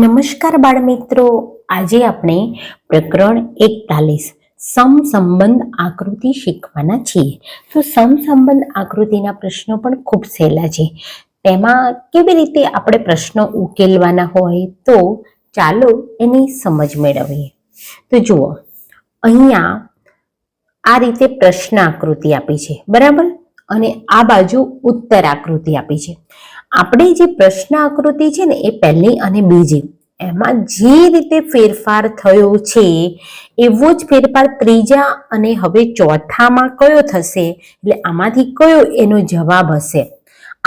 નમસ્કાર બાળ મિત્રો, આજે આપણે પ્રકરણ 41 સમસંબંધ આકૃતિ શીખવાના છીએ. તો સમસંબંધ આકૃતિના પ્રશ્નો પણ ખૂબ સહેલા છે. તેમાં કેવી રીતે આપણે પ્રશ્નો ઉકેલવાના હોય તો ચાલો એની સમજ મેળવીએ. તો જુઓ, અહીંયા આ રીતે પ્રશ્ન આકૃતિ આપી છે, બરાબર, અને આ બાજુ ઉત્તર આકૃતિ આપી છે. આપણે જે પ્રશ્ન આકૃતિ છે ને એ પહેલી અને બીજી, એમાં જે રીતે ફેરફાર થયો છે એવો જ ફેરફાર ત્રીજા અને હવે ચોથામાં કયો થશે, એટલે આમાંથી કયો એનો જવાબ હશે.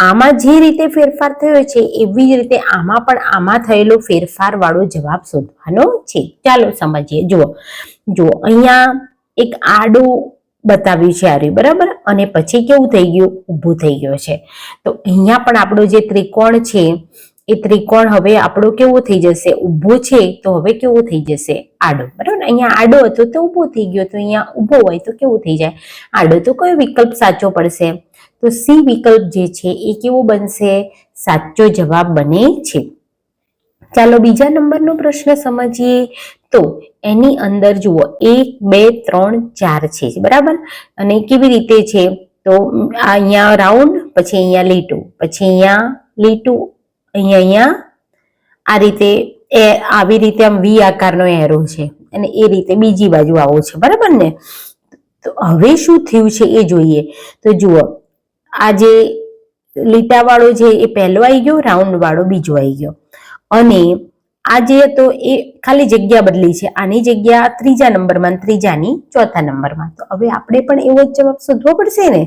આમાં જે રીતે ફેરફાર થયો છે એવી જ રીતે આમાં પણ આમાં થયેલો ફેરફાર વાળો જવાબ શોધવાનો છે. ચાલો સમજીએ. જુઓ અહીંયા એક આડું બતાવ્યું છે આર્યું, બરાબર, અને પછી કેવું થઈ ગયું, ઊભું થઈ ગયો છે. તો અહીંયા પણ આપણો જે ત્રિકોણ છે એ ત્રિકોણ હવે આપણો કેવો થઈ જશે, ઊભો છે, તો હવે કેવો થઈ જશે, આડો, બરાબર. અહીંયા આડો હતો તો ઊભો થઈ ગયો, તો અહીંયા ઊભો હોય તો કેવું થઈ જાય, આડો. તો કયો વિકલ્પ સાચો પડશે? તો સી વિકલ્પ જે છે એ કેવો બનશે, સાચો જવાબ બને છે. ચાલો બીજા નંબરનો પ્રશ્ન સમજીએ. તો એની અંદર જુઓ 1 2 3 4 છે, બરાબર, અને કેવી રીતે છે, તો અહીંયા રાઉન્ડ, પછી અહીંયા લીટું, પછી અહીંયા લીટું, અહીંયા આ રીતે આવી રીતે આમ વી આકારનો એરો છે, અને એ રીતે બીજી બાજુ આવો છે, બરાબર ને. તો હવે શું થયું છે એ જોઈએ. તો જુઓ, આ જે લીટા વાળો છે એ પહેલો આવી ગયો, રાઉન્ડ વાળો બીજો આવી ગયો, અને આ જે હતો એ ખાલી જગ્યા બદલી છે. આની જગ્યા ત્રીજા નંબરમાં, ત્રીજાની ચોથા નંબરમાં. તો હવે આપણે પણ એવો જ જવાબ શોધવો પડશે ને.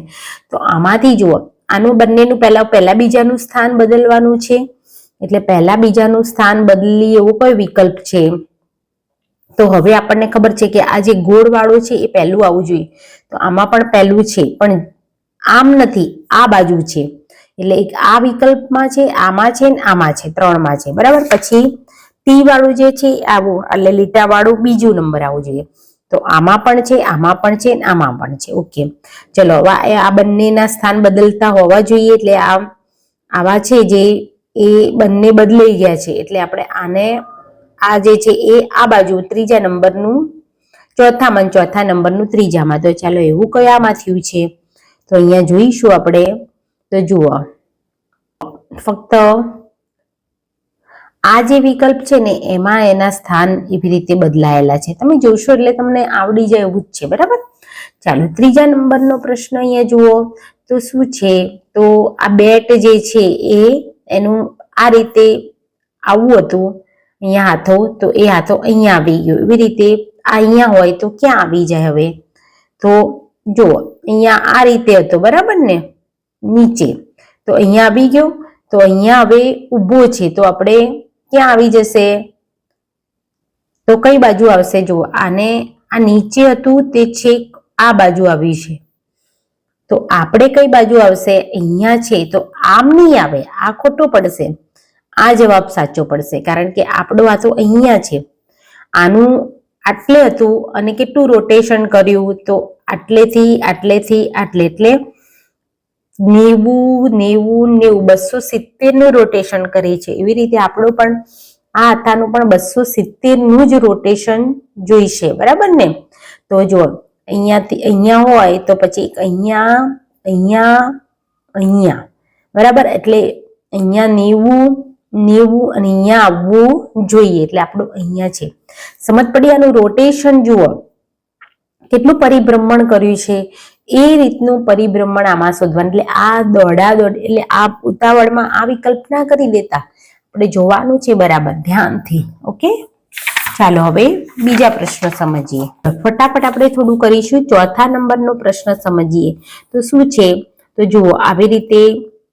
તો આમાંથી જુઓ, આનું બંનેનું પહેલા બીજાનું સ્થાન બદલવાનું છે, એટલે પહેલા બીજાનું સ્થાન બદલી એવો કયો વિકલ્પ છે? તો હવે આપણને ખબર છે કે આ જે ગોળ વાળો છે એ પહેલું આવવું જોઈએ, તો આમાં પણ પહેલું છે, પણ આમ નથી, આ બાજુ છે, એટલે એક આ વિકલ્પમાં છે, આમાં છે ને આમાં છે, ત્રણમાં છે, બરાબર. પછી ટી વાળું જે છે આવું, એટલે લીટા વાળું બીજું નંબર આવવું જોઈએ. તો આમાં પણ છે, આમાં પણ છે, આમાં પણ છે. ઓકે, ચલો હવે આ બંનેના સ્થાન બદલતા હોવા જોઈએ, એટલે આવા છે જે એ બંને બદલાઈ ગયા છે, એટલે આપણે આને આ જે છે એ આ બાજુ ત્રીજા નંબરનું ચોથામાં, ચોથા નંબરનું ત્રીજામાં. તો ચાલો એવું કયામાં થયું છે, તો અહીંયા જોઈશું આપણે. તો જુઓ, ફક્ત આ જે વિકલ્પ છે ને એમાં એના સ્થાન એવી રીતે બદલાયેલા છે. તમે જોશો એટલે તમને આવડી જાય એવું જ છે, બરાબર. ચાલો ત્રીજા નંબરનો પ્રશ્ન અહીંયા જુઓ. તો શું છે, તો આ બેટ જે છે એ એનું આ રીતે આવું હતું, અહીંયા હાથો, તો એ હાથો અહીંયા આવી ગયો. એવી રીતે આ અહીંયા હોય તો ક્યાં આવી જાય હવે? તો જુઓ, અહીંયા આ રીતે હતો, બરાબર ને, નીચે, તો અહીંયા આવી ગયો. તો અહીંયા હવે ઊભો છે, તો આપણે ક્યાં આવી જશે? તો કઈ બાજુ આવશે? જુઓ, આને આ નીચે હતું તે છેક આ બાજુ આવી છે, તો આપણે કઈ બાજુ આવશે? અહીંયા છે, તો આમ નહીં આવે, આ ખોટો પડશે, આ જવાબ સાચો પડશે, કારણ કે આપણો આ તો અહીંયા છે, આનું આટલે હતું, અને કેટલું રોટેશન કર્યું? તો આટલેથી આટલેથી આટલે, એટલે 90 90 90 270 નું રોટેશન કરે છે. એવી રીતે આપણો પણ આ હાથાનું પણ 270 નું જ રોટેશન જોઈશે, બરાબર ને. તો જો અહીંયાથી અહીંયા હોય તો પછી અહીંયા, અહીંયા, અહીંયા, બરાબર, એટલે અહીંયા 90 90 અને અહીંયા આવવું જોઈએ, એટલે આપણું અહીંયા છે. સમજ પડી? આનું રોટેશન જુઓ કેટલું પરિભ્રમણ કર્યું છે, એ રીતનું પરિભ્રમણ આમાં શોધવાનું. એટલે આ દોડાદોડ, એટલે આ ઉતાવળમાં આ વિકલ્પ ના કરી દેતા, આપણે જોવાનું છે બરાબર ધ્યાનથી. ઓકે, ચાલો હવે બીજા પ્રશ્ન સમજીએ. ફટાફટ આપણે થોડું કરીશું. ચોથા નંબરનો પ્રશ્ન સમજીએ. તો શું છે, તો જુઓ, આવી રીતે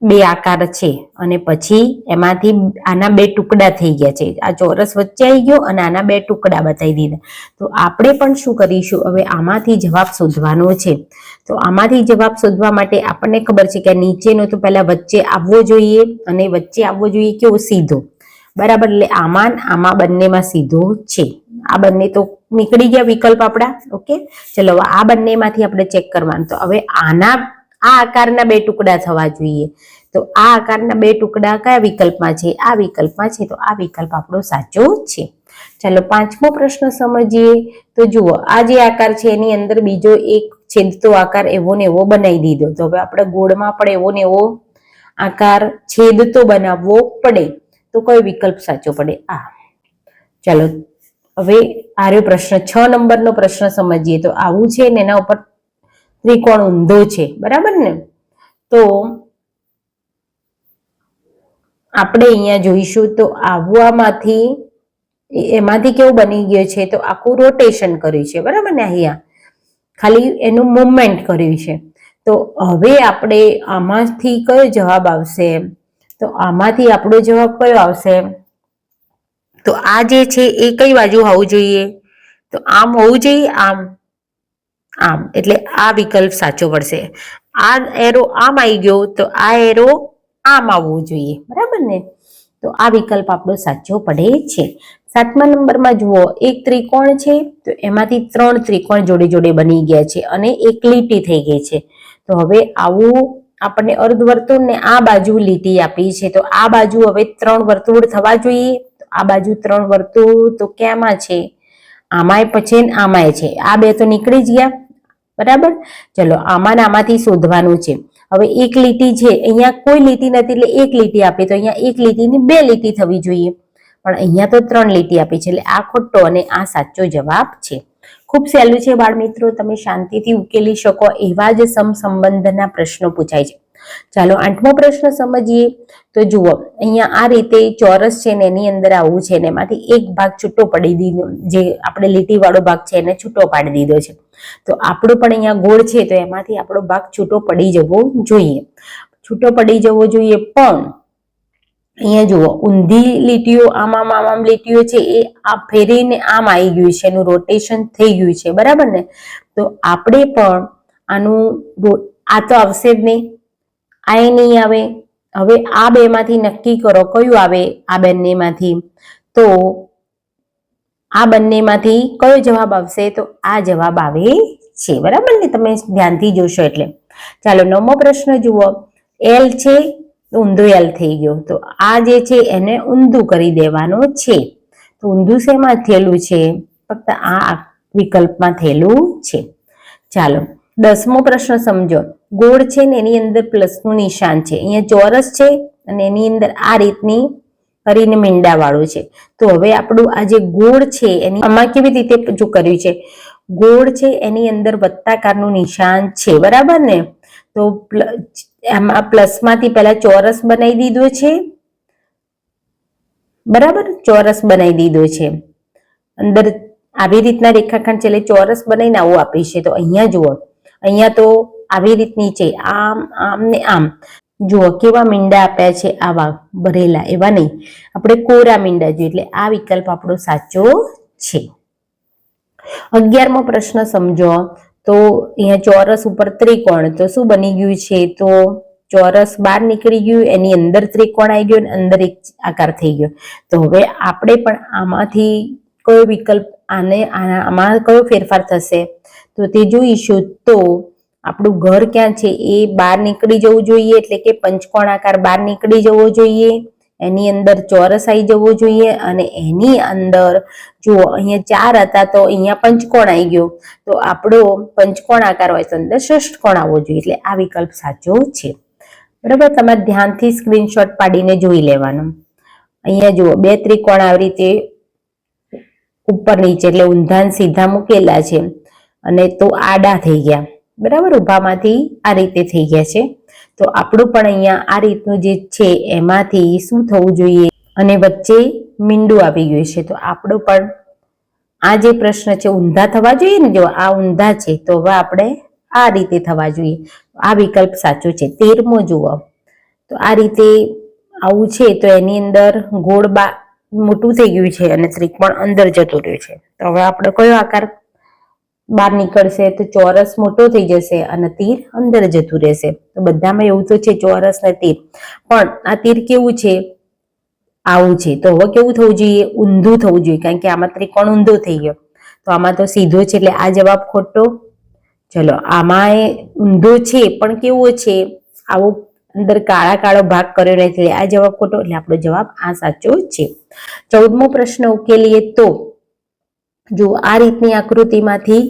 બે આકાર છે, અને પછી એમાંથી આના બે ટુકડા થઈ ગયા છે. આ ચોરસ વચ્ચે આવી ગયો અને આના બે ટુકડા બતાવી દીધા. તો આપણે પણ શું કરીશું, હવે આમાંથી જવાબ શોધવાનો છે. તો આમાંથી જવાબ શોધવા માટે આપણને ખબર છે કે નીચેનો તો પહેલા વચ્ચે આવવો જોઈએ, અને વચ્ચે આવવો જોઈએ કેવો, સીધો, બરાબર. એટલે આમાં બંનેમાં સીધો છે. આ બંને તો નીકળી ગયા વિકલ્પ આપણા. ઓકે, ચલો આ બંનેમાંથી આપણે ચેક કરવાનું. તો હવે આ આકારના બે ટુકડા થવા જોઈએ. તો તો આ આકારના બે ટુકડા કયા વિકલ્પમાં છે? આ વિકલ્પમાં છે, તો આ વિકલ્પ આપણો સાચો છે. ચાલો પાંચમો પ્રશ્ન સમજીએ. તો જુઓ, આ જે આકાર છે એની અંદર બીજો એક છેદતો આકાર એવો ને એવો બનાવી દીધો. તો હવે આપણે ગોળમાં પણ એવો ને એવો આકાર છેદતો બનાવવો પડે, તો કયો વિકલ્પ સાચો પડે? આ. ચાલો હવે આર્યો પ્રશ્ન 6 નંબરનો પ્રશ્ન સમજીએ. તો આવું છે ને એના ઉપર ત્રિકોણ ઊંધો છે, બરાબર ને? તો આપણે અહીંયા જોઈશું તો આવવામાંથી એમાંથી કેવું બની ગયું છે? તો આખું રોટેશન કર્યું છે, બરાબર ને? અહીંયા ખાલી એનું મુવમેન્ટ કર્યું છે. તો હવે આપણે આમાંથી કયો જવાબ આવશે? તો આમાંથી આપણો જવાબ કયો આવશે? તો આ જે છે એ કઈ બાજુ હોવું જોઈએ? તો આમ હોવું જોઈએ, આમ આમ. એટલે આ વિકલ્પ સાચો પડશે. આ એરો આમ આવી ગયો, તો આ એરો આમ આવવું જોઈએ, બરાબર ને? તો આ વિકલ્પ આપણો સાચો પડે છે. 7મા નંબરમાં જુઓ, એક ત્રિકોણ છે, તો એમાંથી 3 ત્રિકોણ જોડે જોડે બની ગયા છે અને એક લીટી થઈ ગઈ છે. તો હવે આવું આપણને અર્ધવર્તુળ ને આ બાજુ લીટી આપી છે, તો આ બાજુ હવે 3 વર્તુળ થવા જોઈએ. આ બાજુ 3 વર્તુળ તો ક્યાંમાં છે? આમાંય પછી આમાંય છે. આ બે તો નીકળી જ ગયા, બરાબર? ચલો આમાં આમાંથી શોધવાનું છે. હવે એક લીટી છે, અહીંયા કોઈ લીટી નથી એટલે એક લીટી આપી, તો અહીંયા એક લીટીની 2 લીટી થવી જોઈએ, પણ અહીંયા તો 3 લીટી આપી છે, એટલે આ ખોટો અને આ સાચો જવાબ છે. ખૂબ સહેલું છે બાળ મિત્રો, તમે શાંતિથી ઉકેલી શકો એવા જ સમસંબંધના પ્રશ્નો પૂછાય છે. ચાલો 8મો પ્રશ્ન સમજીએ. તો જુઓ, અહીંયા આ રીતે ચોરસ છે ને એની અંદર આવું છે ને એમાંથી એક ભાગ છૂટો પડી દીધો, જે આપણે લીટી વાળો ભાગ છે એને છૂટો પાડી દીધો છે. તો આપણો પણ અહીંયા ગોળ છે, તો એમાંથી આપણો ભાગ છૂટો પડી જવો જોઈએ. છૂટો પડી જવો જોઈએ, પણ અહીંયા જુઓ, ઊંધી લીટીઓ આમ આમ આમ આમ લીટીઓ છે એ આ ફેરીને આમ આવી ગયું છે, એનું રોટેશન થઈ ગયું છે, બરાબર ને? તો આપણે પણ આનું આ તો આવશે જ નહીં, આ નહીં આવે. હવે આ બે માંથી નક્કી કરો કયું આવે આ બંનેમાંથી. તો આ બંનેમાંથી કયો જવાબ આવશે? તો આ જવાબ આવે છે, બરાબર ને? તમે ધ્યાનથી જોશો એટલે. ચાલો 9મો પ્રશ્ન જુઓ, એલ છે, ઊંધો એલ થઈ ગયો, તો આ જે છે એને ઊંધું કરી દેવાનો છે. તો ઊંધું શેમાં થયેલું છે? ફક્ત આ વિકલ્પમાં થયેલું છે. ચાલો 10મો પ્રશ્ન સમજો. ગોળ છે ને એની અંદર પ્લસનું નિશાન છે, અહીંયા ચોરસ છે અને એની અંદર આ રીતની કરીને મીંડા વાળું છે. તો હવે આપણું આ જે ગોળ છે એની આમાં કેવી રીતે જો કર્યું છે? ગોળ છે એની અંદર વત્તાકારનું નિશાન છે, બરાબર ને? તો આમાં પ્લસમાંથી પહેલા ચોરસ બનાવી દીધો છે, બરાબર? ચોરસ બનાવી દીધો છે, અંદર આવી રીતના રેખાખંડ છે એટલે ચોરસ બનાવીને આવું આપી છે. તો અહીંયા જુઓ, અહીંયા તો આવી રીતની છે, આમ આમ ને આમ. જુઓ કેવા મીંડા આપ્યા છે, આવા ભરેલા, એવા નહીં, આપણે કોરા મીંડા જોઈએ. એટલે આ વિકલ્પ આપણો સાચો છે. 11મો પ્રશ્ન સમજો. તો અહીંયા ચોરસ ઉપર ત્રિકોણ, તો શું બની ગયું છે? તો ચોરસ બહાર નીકળી ગયું, એની અંદર ત્રિકોણ આવી ગયો, અંદર એક આકાર થઈ ગયો. તો હવે આપણે પણ આમાંથી કયો વિકલ્પ, આમાં કયો ફેરફાર થશે તો તે જોઈશું. તો આપણું ઘર ક્યાં છે એ બહાર નીકળી જવું જોઈએ, એટલે કે પંચકોણ આકાર બહાર નીકળી જવો જોઈએ, એની અંદર ચોરસ આવી જવો જોઈએ, અને એની અંદર જુઓ અહીંયા 4 હતા તો અહીંયા પંચકોણ આવી ગયો, તો આપણો પંચકોણ આકાર હોય તો અંદર ષષ્ઠકોણ આવવો જોઈએ. એટલે આ વિકલ્પ સાચો છે, બરાબર? તમારે ધ્યાનથી સ્ક્રીનશોટ પાડીને જોઈ લેવાનું. અહીંયા જુઓ, 2 ત્રિકોણ આવી રીતે ઉપર નીચે એટલે ઊંધા સીધા મૂકેલા છે, અને તો આડા થઈ ગયા, બરાબર? ઊભામાંથી આ રીતે થઈ ગયા છે. તો આપણું પણ અહીંયા આ રીતનું જે છે એમાંથી શું થવું જોઈએ? અને વચ્ચે મીંડું આવી ગયું છે, તો આપણું પણ આ જે પ્રશ્ન છે ઊંધા થવા જોઈએ ને. જો આ ઊંધા છે તો હવે આપણે આ રીતે થવા જોઈએ. આ વિકલ્પ સાચો છે. 13મો જુઓ, તો આ રીતે આવું છે, તો એની અંદર ગોળ મોટું થઈ ગયું છે અને ત્રિકોણ અંદર જતું રહ્યું છે. તો હવે આપણે કયો આકાર બહાર નીકળશે? તો ચોરસ મોટો થઈ જશે અને તીર અંદર જતું રહેશે. તો બધામાં એવું તો છે ચોરસ ને તીર, પણ આ તીર કેવું છે? આવું છે. તો હવે કેવું થવું જોઈએ? ઊંધું થવું જોઈએ, કારણ કે આમાં ત્રિકોણ ઊંધો થઈ ગયો, તો આમાં તો સીધો છે એટલે આ જવાબ ખોટો. ચલો આમાં ઊંધો છે પણ કેવો છે? આવો અંદર કાળા કાળો ભાગ કર્યો નથી, આ જવાબ ખોટો, એટલે આપણો જવાબ આ સાચો છે. 14મો પ્રશ્ન ઉકેલીએ તો જો આ રીતની આકૃતિમાંથી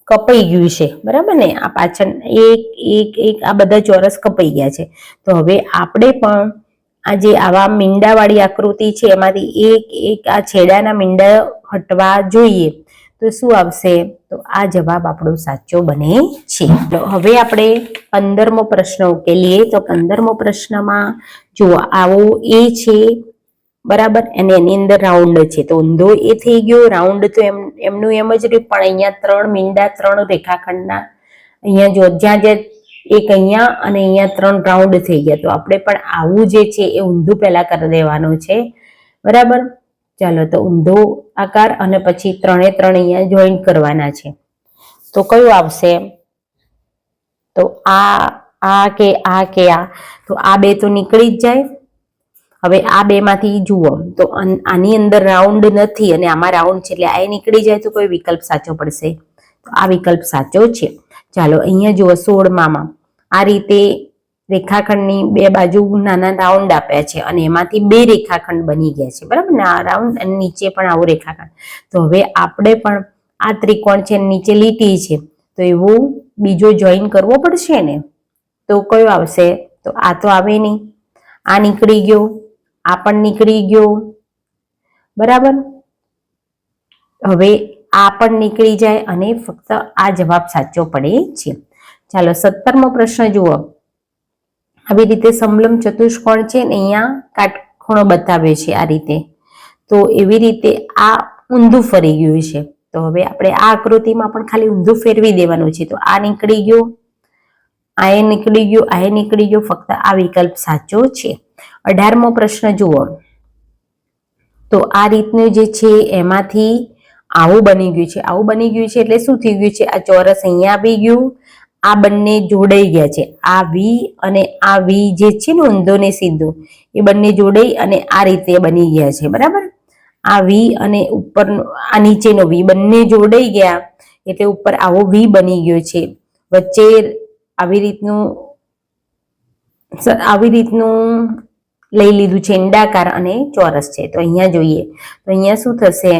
કપાઈ ગયું છે, બરાબર ને, આ પાછળ એક એક એક આ બધા ચોરસ કપાઈ ગયા છે. તો હવે આપણે પણ આ જે આવા મીંડાવાળી આકૃતિ છે એમાંથી એક એક આ છેડાના મીંડા હટવા જોઈએ. તો શું આવશે? તો આ જવાબ આપણો સાચો બને છે. હવે આપણે 15મો પ્રશ્ન ઉકેલીએ. તો 15મો પ્રશ્નમાં જુઓ આવો એ છે, બરાબર, અને એની અંદર રાઉન્ડ છે. તો ઊંધો એ થઈ ગયો, રાઉન્ડ તો એમનું એમ જ રહ્યું, પણ અહીંયા 3 મીંડા 3 રેખાખંડના અહીંયા જો જ્યાં જ્યાં એક અહીંયા અને અહીંયા 3 રાઉન્ડ થઈ ગયા. તો આપણે પણ આવું જે છે એ ઊંધું પહેલા કરી દેવાનું છે, બરાબર. ચાલો, તો ઊંધો આકાર અને પછી 3 3 અહીંયા જોઈન્ટ કરવાના છે. તો કયું આવશે? તો આ કે તો આ બે તો નીકળી જ જાય. હવે આ બે માંથી જુઓ તો આની અંદર રાઉન્ડ નથી અને આમાં રાઉન્ડ છે, એટલે આ નીકળી જાય. તો કોઈ વિકલ્પ સાચો પડશે? તો આ વિકલ્પ સાચો છે. ચાલો, અહીંયા જુઓ 16માં આ રીતે રેખાખંડની બે બાજુ નાના રાઉન્ડ આપ્યા છે અને એમાંથી 2 રેખાખંડ બની ગયા છે, બરાબર ને, આ રાઉન્ડ અને નીચે પણ આવું રેખાખંડ. તો હવે આપણે પણ આ ત્રિકોણ છે, નીચે લીટી છે, તો એવું બીજો જોઈન કરવો પડશે ને. તો કયો આવશે? તો આ તો આવે નહીં, આ નીકળી ગયો, આ પણ નીકળી ગયો, બરાબર. હવે આ પણ નીકળી જાય અને ફક્ત આ જવાબ સાચો પડે છે. ચાલો, 17મો પ્રશ્ન જુઓ. આવી રીતે સમલંબ ચતુષ્કોણ છે ને અહીંયા કાટખૂણો બતાવ્યો છે આ રીતે. તો એવી રીતે આ ઊંધું ફરી ગયું છે. તો હવે આપણે આ આકૃતિમાં પણ ખાલી ઊંધું ફેરવી દેવાનું છે. તો આ નીકળી ગયો, આ નીકળી ગયો, આ નીકળી ગયો, ફક્ત આ વિકલ્પ સાચો છે. 18મો પ્રશ્ન જુઓ. તો આ રીતનું જે છે એમાંથી આવું બની ગયું છે. આવું બની ગયું છે એટલે શું થઈ ગયું છે? આ ચોરસ અહીંયા આવી ગયું, આ બંને જોડાઈ ગયા છે. આ વી અને આ વી જે છે ને ઊંધો ને સીધો, એ બંને જોડાઈ અને આ રીતે બની ગયા છે, બરાબર. આ વી અને ઉપર આ નીચેનો વી બંને જોડાઈ ગયા એટલે ઉપર આવો વી બની ગયો છે. વચ્ચે આવી રીતનું લઈ લીધું છે અંડાકાર અને ચોરસ છે. તો અહીંયા જોઈએ તો અહીંયા શું થશે?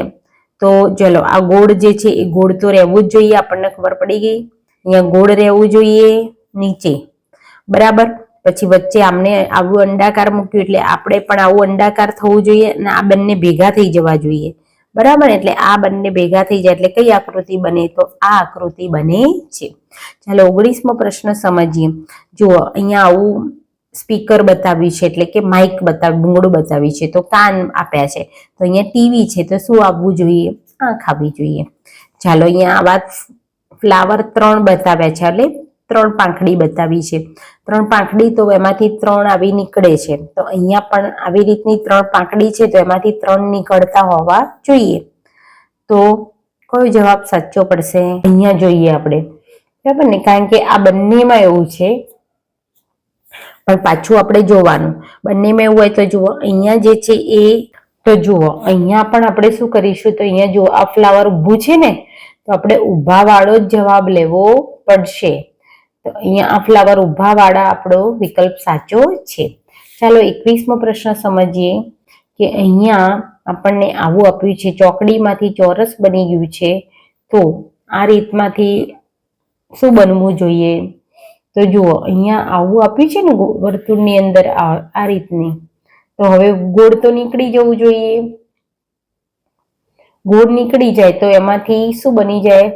તો ચલો, આ ગોળ જે છે એ ગોળ તો રહેવું જ જોઈએ, આપણને ખબર પડી ગઈ. અહીંયા ગોળ રહેવું જોઈએ નીચે, બરાબર. પછી વચ્ચે આમને આવું અંડાકાર મૂક્યું એટલે આપણે પણ આવું અંડાકાર થવું જોઈએ અને આ બંને ભેગા થઈ જવા જોઈએ, બરાબર. એટલે આ બંને ભેગા થઈ જાય એટલે કઈ આકૃતિ બને? તો આ આકૃતિ બને છે. ચાલો, 19મો પ્રશ્ન સમજીએ. જુઓ, અહીંયા આવું સ્પીકર બતાવ્યું છે, એટલે કે માઇક બૂંગળું બતાવ્યું છે. તો કાન આપ્યા છે. તો અહીંયા ટીવી છે, તો શું આવવું જોઈએ? આંખ આવવી જોઈએ. ચાલો, અહીંયા આવા ફ્લાવર 3 બતાવ્યા છે, એટલે 3 પાંખડી બતાવી છે. 3 પાંખડી, તો એમાંથી 3 આવી નીકળે છે. તો અહીંયા પણ આવી રીતની 3 પાંખડી છે, તો એમાંથી 3 નીકળતા હોવા જોઈએ. તો કયો જવાબ સાચો પડશે? અહીંયા જોઈએ આપણે, બરાબર ને, કારણ કે આ બંનેમાં એવું છે. પણ પાછું આપણે જોવાનું, બંનેમાં એવું હોય તો જુઓ અહીંયા જે છે એ, તો જુઓ અહીંયા પણ આપણે શું કરીશું? તો અહીંયા જુઓ આ ફ્લાવર ઊભું છે ને, તો આપણે ઊભા વાળો જ જવાબ લેવો પડશે. તો અહીંયા આ ફ્લાવર ઊભા વાળા આપણો વિકલ્પ સાચો છે. ચાલો, 21મો પ્રશ્ન સમજીએ કે અહીંયા આપણને આવું આપ્યું છે, ચોકડીમાંથી ચોરસ બની ગયું છે. તો આ રીતમાંથી શું બનવું જોઈએ? તો જુઓ, અહીંયા આવું આપ્યું છે ને વર્તુળની અંદર આ રીતની. તો હવે ગોળ તો નીકળી જવું જોઈએ. ગોળ નીકળી જાય તો એમાંથી શું બની જાય?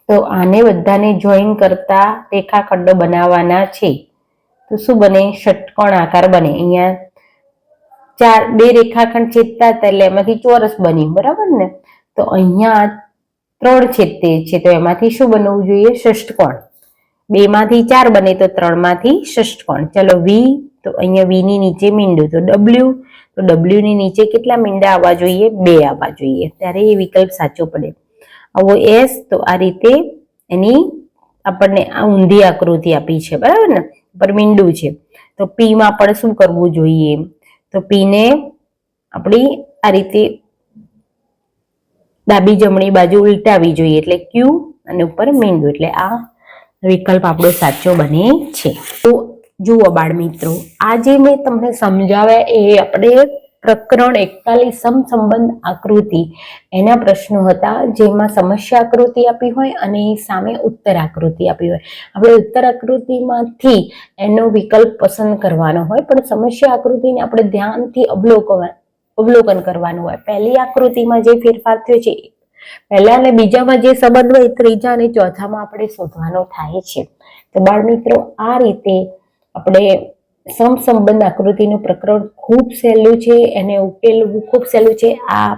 તો આને બધાને જોઈન કરતા રેખાખંડો બનાવવાના છે. તો શું બને? ષટકોણ આકાર બને. અહીંયા 2 રેખાખંડ છેદતા હતા એટલે એમાંથી ચોરસ બન્યું, બરાબર ને. તો અહીંયા 3 છેદતે છે, તો એમાંથી શું બનવું જોઈએ? ષષ્ટકોણ. 2 માંથી 4 બને તો 3 માંથી ષષ્ટકોણ. ચલો, વી, તો અહીંયા વી ની નીચે મીંડું, તો ડબલ્યુ, તો ડબલ્યુ ની નીચે કેટલા મીંડા આવવા જોઈએ? 2 આવવા જોઈએ, ત્યારે એ વિકલ્પ સાચો પડે. આવો એસ, તો આ રીતે એની આપણને આ ઊંધી આકૃતિ આપી છે, બરાબર ને, ઉપર મીંડું છે. તો પી માં પણ શું કરવું જોઈએ? તો પી ને આપણી આ રીતે ડાબી જમણી બાજુ ઉલટાવી જોઈએ, એટલે ક્યુ અને ઉપર મીંડું, એટલે આ વિકલ્પ આપણો સાચો બને છે. તો જુઓ બાળ મિત્રો, આજે મેં તમને સમજાવ્યા એ આપણે પ્રકરણ 41 સમસંબંધ આકૃતિ એના પ્રશ્નો હતા, જેમાં સમસ્યા આકૃતિ આપી હોય અને સામે ઉત્તર આકૃતિ આપી હોય. આપણે ઉત્તર આકૃતિમાંથી એનો વિકલ્પ પસંદ કરવાનો હોય, પણ સમસ્યા આકૃતિને આપણે ધ્યાનથી અવલોકન કરવાનું હોય. પહેલી આકૃતિમાં જે ફેરફાર થયો છે, પહેલા અને બીજામાં જે સંબંધ હોય, ત્રીજા અને ચોથામાં આપણે શોધવાનો થાય છે. તો બાળ મિત્રો, આ રીતે આપણે સમસંબંધ આકૃતિનું પ્રકરણ ખૂબ સહેલું છે, એને ઉકેલવું ખૂબ સહેલું છે. આ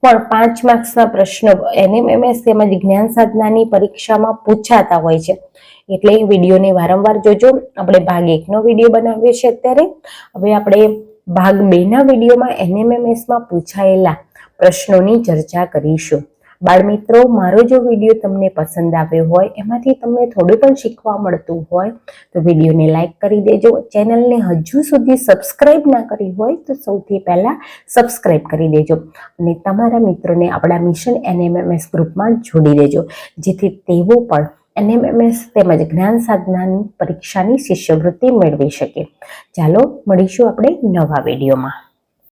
પણ 5 માર્ક્સના પ્રશ્નો NMMS તેમજ જ્ઞાન સાધનાની પરીક્ષામાં પૂછાતા હોય છે, એટલે વિડીયોને વારંવાર જોજો. આપણે ભાગ 1નો વિડીયો બનાવ્યો છે અત્યારે. હવે આપણે ભાગ 2ના વિડીયોમાં NMMSમાં પૂછાયેલા પ્રશ્નોની ચર્ચા કરીશું. બાળ મિત્રો, મારો જો વિડીયો તમને પસંદ આવ્યો હોય, એમાંથી તમને થોડું પણ શીખવા મળતું હોય, તો વિડીયોને લાઈક કરી દેજો. ચેનલને હજુ સુધી સબસ્ક્રાઈબ ના કરી હોય તો સૌથી પહેલા સબસ્ક્રાઈબ કરી દેજો અને તમારા મિત્રોને આપણા મિશન NMMS ગ્રુપમાં જોડી દેજો, જેથી તેઓ પણ NMMS તેમજ જ્ઞાન સાધનાની પરીક્ષાની શિષ્યવૃત્તિ મેળવી શકે. ચાલો મળીશું આપણે નવા વિડીયોમાં.